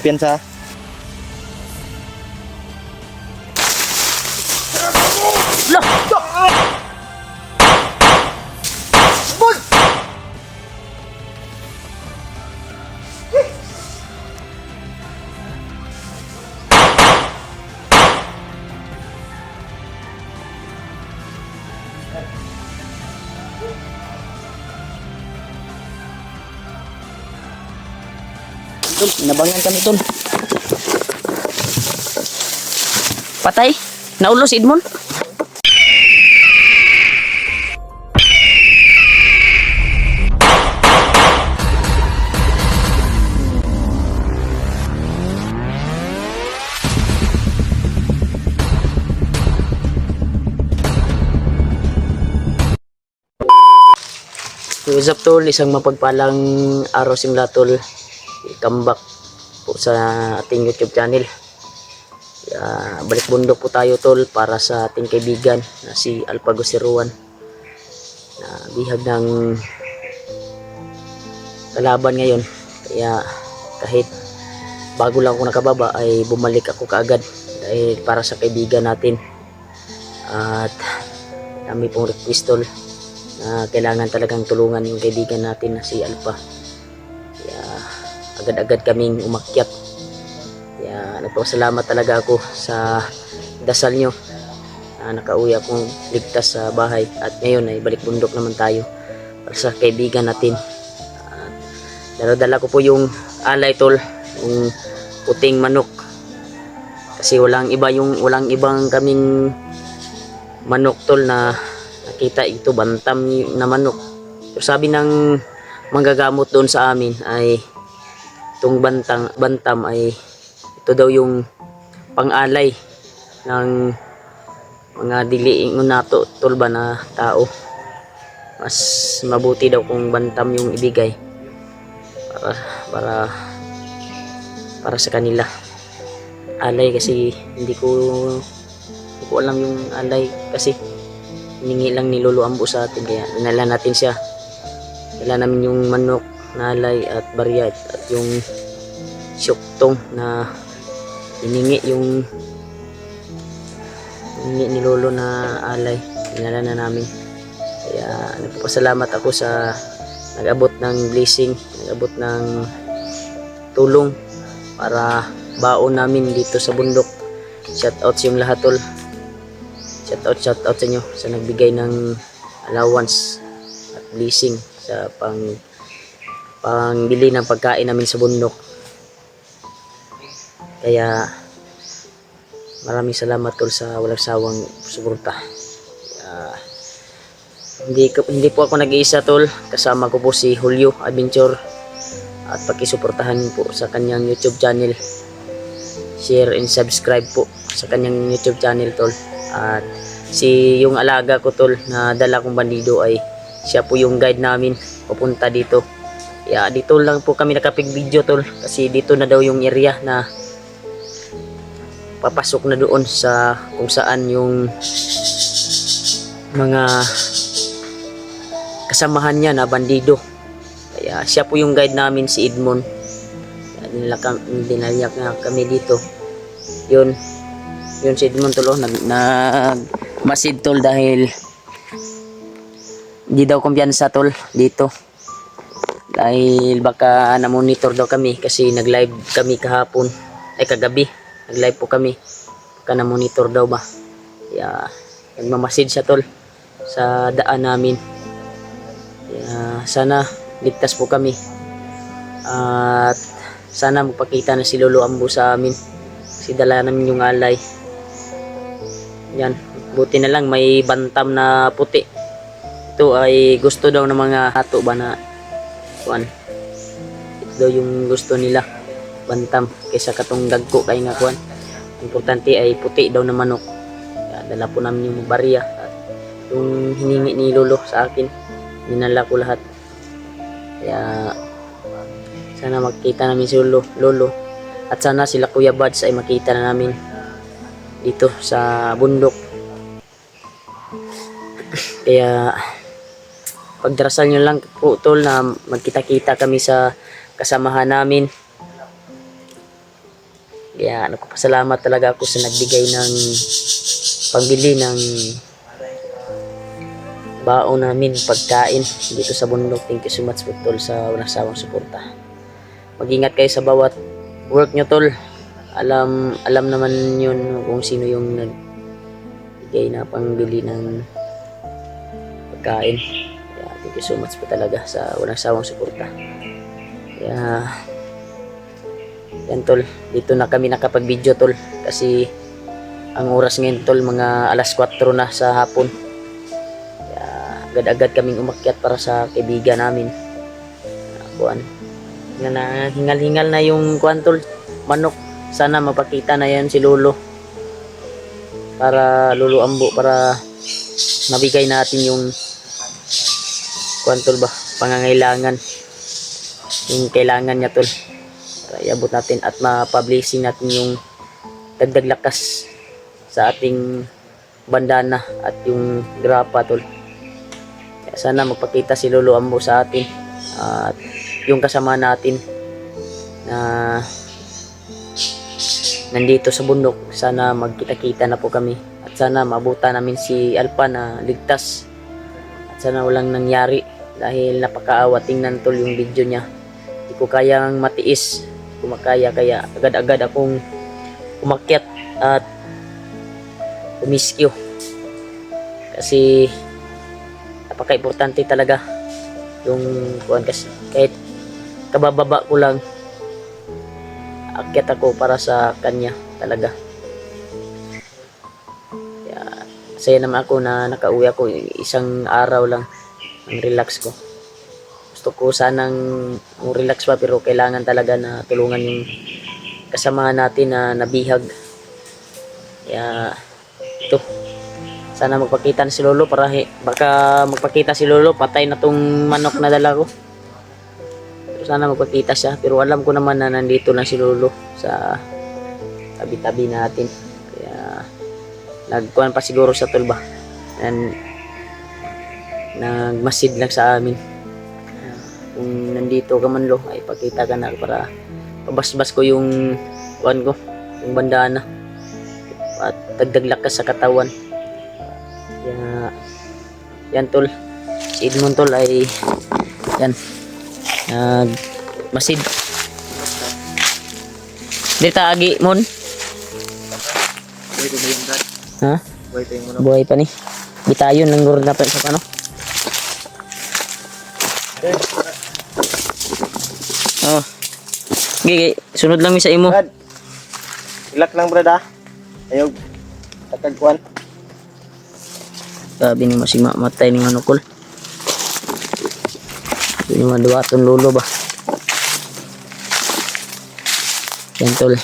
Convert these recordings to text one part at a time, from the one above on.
dispensa. Tol, inabangan kami tol. Patay? Naulo si Edmond? What's up tol, isang mapagpalang araw simula tol. Welcome back po sa ating YouTube channel. Balik bundok po tayo tol para sa ating kaibigan na si Alpago Siruan na bihag ng kalaban ngayon. Kaya kahit bago lang ako nakababa ay bumalik ako kaagad dahil para sa kaibigan natin. At kami pong request tol na kailangan talagang tulungan yung kaibigan natin na si Alpa. Kaya agad-agad kaming umakyat. Kaya nagpapasalamat talaga ako sa dasal nyo na nakauwi akong ligtas sa bahay. At ngayon ay balik bundok naman tayo para sa kaibigan natin. Dala-dala ko po yung alay tol, yung puting manok. Kasi walang ibang kaming manok tol na nakita ito, bantam na manok. Pero sabi ng manggagamot doon sa amin ay itong bantam ay ito daw yung pang-alay ng mga diliingon nato tol ba na tao. Mas mabuti daw kung bantam yung ibigay para sa kanila. Alay kasi hindi ko alam yung alay kasi hiningi lang ni Lolo Ambo sa atin, kaya dinala natin siya. Dala namin yung manok na alay at barya at yung syuktong na hiningi ni Lolo na alay, dinala na namin. Kaya nagpapasalamat ako sa nag-abot ng blessing, nag-abot ng tulong para baon namin dito sa bundok. Shout out sa yung lahat tol. Shout out sa inyo sa nagbigay ng allowance at blessing sa pangbili ng pagkain namin sa bundok. Kaya maraming salamat tol sa walang sawang suporta. Hindi po ako nag-iisa tol, kasama ko po si Julio Adventure at pakisuportahan po sa kanyang YouTube channel. Share and subscribe po sa kanyang YouTube channel tol. At yung alaga ko tol na dala kong bandido ay siya po yung guide namin papunta dito. Dito lang po kami nakapig video tol kasi dito na daw yung area na papasok na doon sa kung saan yung mga kasamahan niya na bandido. Kaya siya po yung guide namin, si Edmond. Dinalayak na kami dito. Yun si Edmond tol, masid tol dahil di daw kumpiyansa tol dito. Dahil baka na-monitor daw kami kasi nag-live kami kahapon, ay kagabi. Nag-live po kami. Baka na-monitor daw ba. Kaya nagmamasid siya tol sa daan namin. Kaya sana ligtas po kami. At sana magpakita na si Lolo Ambo sa amin. Kasi dala namin yung alay. Yan, buti na lang may bantam na puti. Ito ay gusto daw ng mga hato ba na kuan. Ito daw yung gusto nila, bantam kaysa katong dagko kay nga kuan. Importante ay puti daw na manok. Kaya dala po namin yung barya at yung hiningi ni Lolo sa akin, dinala ko lahat. Kaya sana makita namin si Lolo at sana sila Kuya Buds ay makita na namin dito sa bundok. Kaya pagdarasal nyo lang po tol na magkita-kita kami sa kasamahan namin. Kaya nagpapasalamat talaga ako sa nagbigay ng pambili ng baon namin pagkain dito sa bundok. Thank you so much po tol sa walang sawang suporta. Mag-ingat kayo sa bawat work nyo tol. Alam naman yun kung sino yung nagbigay na pangbili ng pagkain. Kaya thank you so much po talaga sa walang sawang suporta. Kaya yan tol, dito na kami nakapag-video tol kasi ang oras ngayon tol mga alas 4 na sa hapon. Agad-agad kaming umakyat para sa kaibigan namin. Kuan. Na hingal-hingal na yung kuan tol, manok. Sana mapakita na yan si Lolo. Para Lolo Ambo para nabigay natin yung kuan tol ba, pangangailangan. Yung kailangan niya tol. Para iabot natin at ma-publishing natin yung dagdag lakas sa ating bandana at yung grapa tol. Sana magpakita si Lolo Ambo sa atin at yung kasama natin na nandito sa bundok. Sana magkita-kita na po kami at sana maabutan namin si Alpa na ligtas at sana walang nangyari dahil napakaawa. Tingnan tol yung video niya, hindi ko kayang matiis, kumakaya kaya agad-agad akong umakyat at umiskyo kasi napaka-importante talaga yung kuan kasi kahit kabababa ko lang akyat ako para sa kanya talaga. Kaya saya naman ako na nakauwi ako isang araw lang ang relax ko. Gusto ko sanang relax pa pero kailangan talaga na tulungan yung kasamahan natin na nabihag. Kaya ito, sana magpakita na si Lolo para baka magpakita si Lolo patay na tong manok na dala ko. Pero sana magpakita siya pero alam ko naman na nandito lang si Lolo sa tabi-tabi natin. Kaya nagkuhan pa siguro sa tulba. And nagmasid lang sa amin. Kung nandito ka man lo ay pakita ka na para pabasbas ko yung kuhan ko, yung bandana at dagdag lakas sa katawan. Kaya yan tol, si Edmond tol ay yan masid dito agi mon ha buhay pa ni bitayon lang guro dapat sa pano oh gigi sunod lang mi sa imo Brad, ilak lang brad ah, ayaw takagkuan. Sabi ni masing matay ni manukol. Ini maduaton Lolo ba. Yan tol.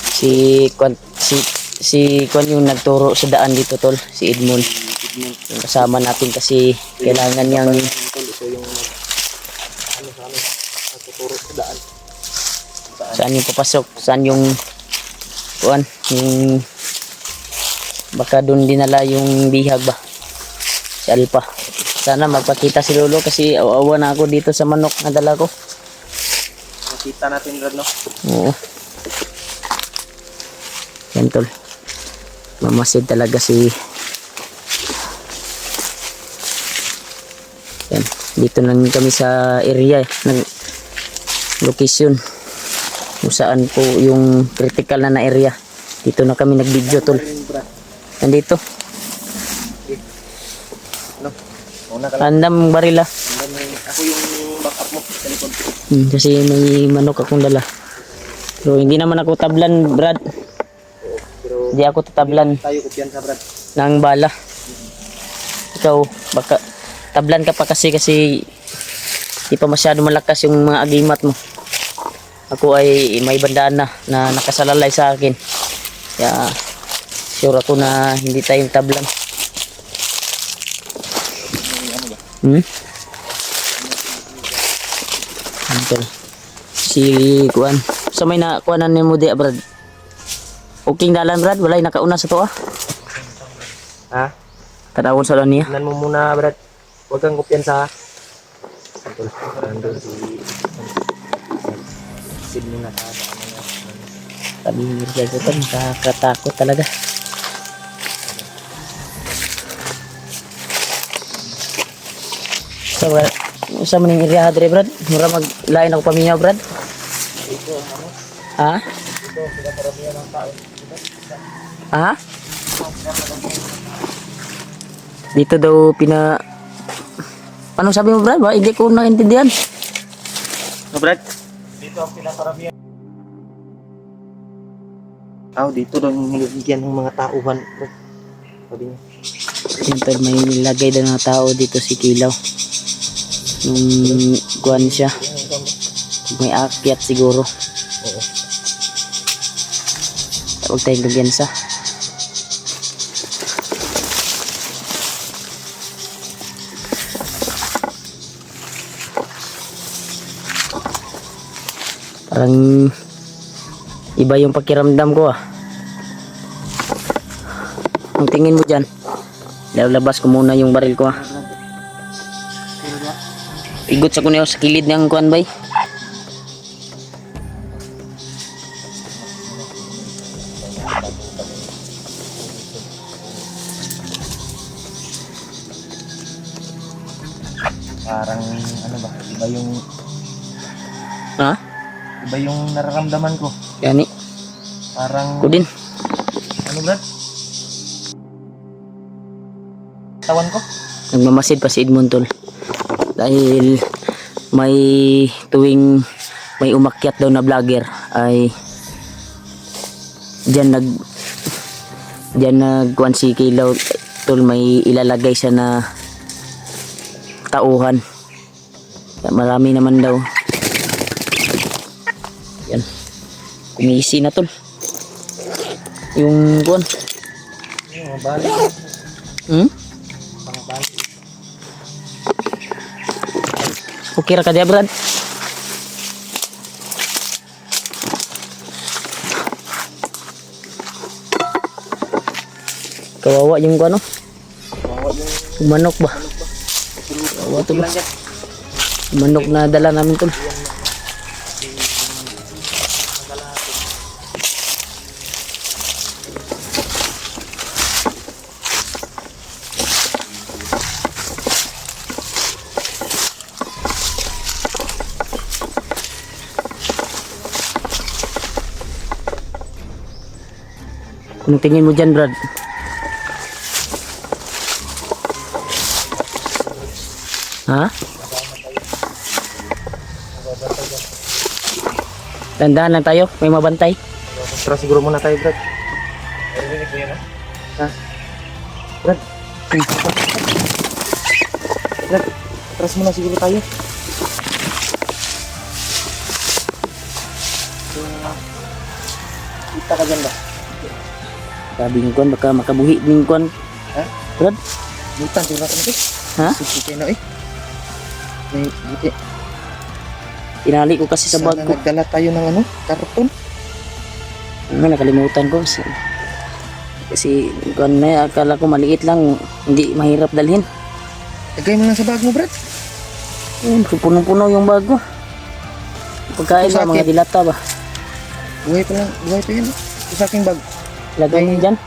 Si Kwan yung nagturo sa daan dito tol, si Edmond. Yung kasama natin kasi kailangan niyang saan yung papasok, saan yung kuan, yung baka doon dinala yung bihag ba si Alpa. Sana magpakita si Lolo kasi awa na ako dito sa manok na dala ko. Makita natin brad no. Oo. Yan tol, mamasid talaga si yan. Dito lang kami sa area ng location kung saan po yung critical na area. Dito na kami nag-video tol. Nandito. No. Una ka lang. Andam barila. Ako yung backup mo sa likod. Kasi may manok akong dala. Pero hindi naman ako tablan, Brad. Pero Hindi ako tatablan tayo kumpiyansa brad. ng bala. Ikaw, baka tablan ka pa kasi di pa masyado malakas yung mga agimat mo. Ako ay may bandana na nakasalalay sa akin. Kaya sure ako na hindi tayong tablan. Uncle. Si Kuan. Sa may na kuanan ni mo di Brad. Okay dalan Brad, walay nakauna sa to ah. Ha? Tanawon sa niya. Tingnan mo muna brad. Huwag kang kumpiyansa. Tol, nandun si... Sid muna sa Sabi ni Riel ko tol, nakakatakot talaga. So, sa maning area dre brad, mura maglain ako paminyaw brad. Ha? Ha? Dito daw Anong sabi mo brad? Ba, hindi ko naintindihan. No, Brad? Dito ang pinakaramihan. Dito daw yung nilagyan ng mga tauhan. Brad. Sabi niya. Siyempre may nilagay daw ng tao dito si Kilaw. Nung kuwan siya. May akyat siguro. Oo. Huwag tayong kumpiyansa. Parang iba yung pakiramdam ko ah. Ang tingin mo dyan? Lalabas ko muna yung baril ko ah. Igot sa kuno sa kilid ng kuan bay. Parang ano ba? Ha? Iba yung nararamdaman ko. Yani, Parang ko din. ano, Brad? Tawan ko. Nagmamasid pa si Edmond tol. Dahil may tuwing may umakyat daw na vlogger ay diyan nagkuhan si Kilaw tol, may ilalagay siya na tauhan. Marami naman daw. Yan. Kumisi na tol. Yung kuhan. Yung mabali. Pangbali. Okay ra ka diya brad? Kawawa yung ano? Bawa yung Manok ba? Kawawa to ba? Manok na dala namin tol. Anong tingin mo dyan, Brad? Ha? Tandaan lang tayo, may mabantay. Tara siguro muna tayo, Brad. Narinig ko yan, ha? Ha? Brad. Brad, atras muna siguro tayo. Kita ka dyan ba? Sabi ng kuwan, baka makabuhi ng kuwan. Ha? Brad? Butan, siguro natin ito. Ha? Sige na eh. May buti. Tinali ko kasi sa bag Sana ko. nagdala tayo ng ano, karton. Ano, nakalimutan ko. Kasi kuwan na, akala ko maliit lang. Hindi mahirap dalhin. Lagay mo lang sa bag mo, Brad. Yun, punong-puno yung bag ko. Pagkain Ito sa ba, mga akin. dilata ba? Buhay pa lang, buhay pa yan. Ito sa aking bag. Lagay mo dyan.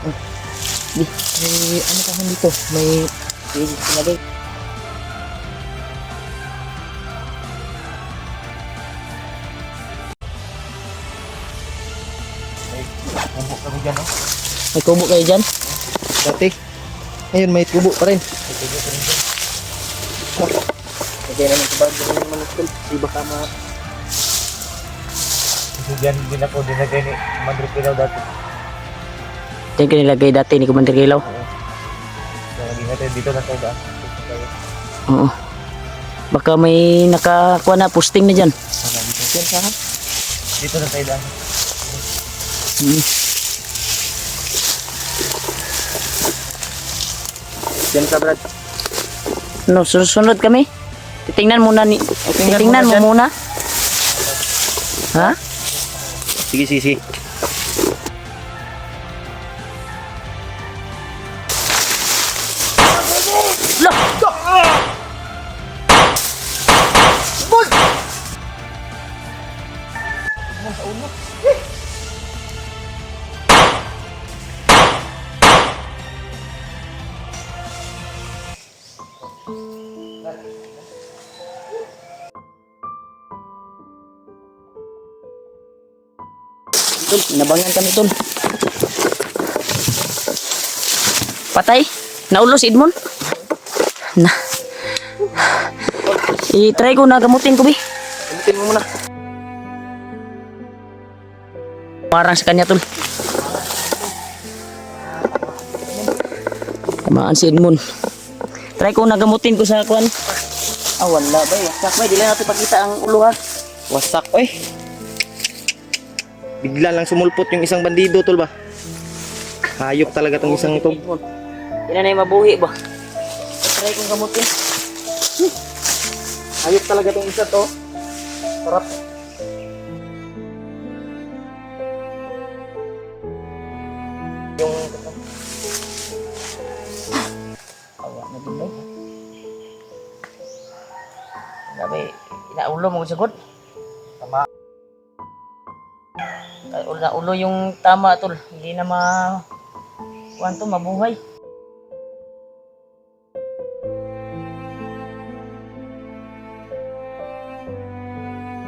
Di. May ano pa man dito? May ilagay. May kubo kami dyan, no? May kubo kayo dyan? Dati. Ngayon, may kubo pa rin. Lagay naman sa bag ng manukul. Di baka ma... Kasi dyan din ako dinagay ni Madrid Pilaw dati. Diyan ka nilagay dati ni Commander Kilaw. Lagi natin dito na tayo daan. Oo. Baka may nakakuha na posting na dyan. Dito sa akin. Dito na tayo daan. Diyan ka, Brad. No, susunod kami. Titingnan muna ni titingnan mo muna. Ha? Sige, sige, sige. Loh! Tol, nabangan kami tol. Patay? Naulo si Edmond? Na. I-try ko na gamutin ko, bi. Gamutin mo muna. Parang sa kanya, tol. Tamaan si Edmond. Try ko na gamutin ko sa kwan. Ah, wala ba? Wasak ba? Di lang natin pakita ang ulo, ha? Wasak, oy. Bigla lang sumulpot yung isang bandido, tol ba? Hayop talaga tong isang ito. Hindi na yung mabuhi ba? Try kong gamutin. Hayop talaga tong isa to. Sarap. Yung Awa na din, bay. Sabi, inaulo mo sagot. Tama. Ulo yung tama, tol. Hindi na kuwan to, mabuhay.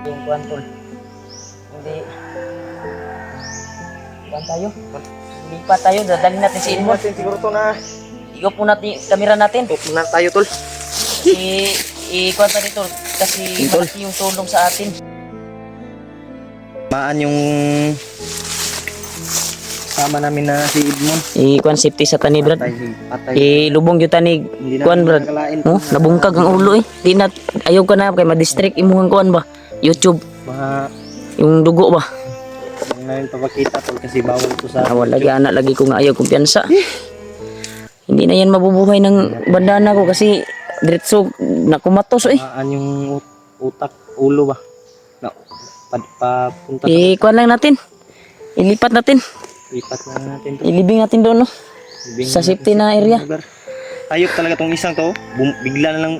Yung kuwan, tol. Hindi. Kuwan tayo. Lipat tayo. Dadalhin natin si Edmond. natin siguro to na. Igop mo natin yung kamera natin. Top na tayo, tol. I-kuwan tayo, tol. Kasi Tol. malaki yung tulong sa atin. Maan yung sama namin na si Edmond. I-kuwan safety sa tani, brad. Patay. Ilubong yung tani. Hindi Kuwan, brad. nakakalain. Oh, nabungkag ang ulo eh. Di na, ayaw ka na kay ma-district imuhang kuan ba? YouTube, Mga yung dugo ba? hindi namin papakita, tol, kasi bawal to sa Wala lagi anak lagi ko nga ayaw kumpiyansa. Hindi na yan mabubuhay ng bandana ko kasi diretso nakumatos eh. Maan yung utak, ulo ba? Na, papunta Kuan lang natin. Ilipat natin. Lipat na natin to. Ilibing natin doon no. Ibing Sa natin safety na area. lugar. Hayop talaga tong isang to. Bigla na lang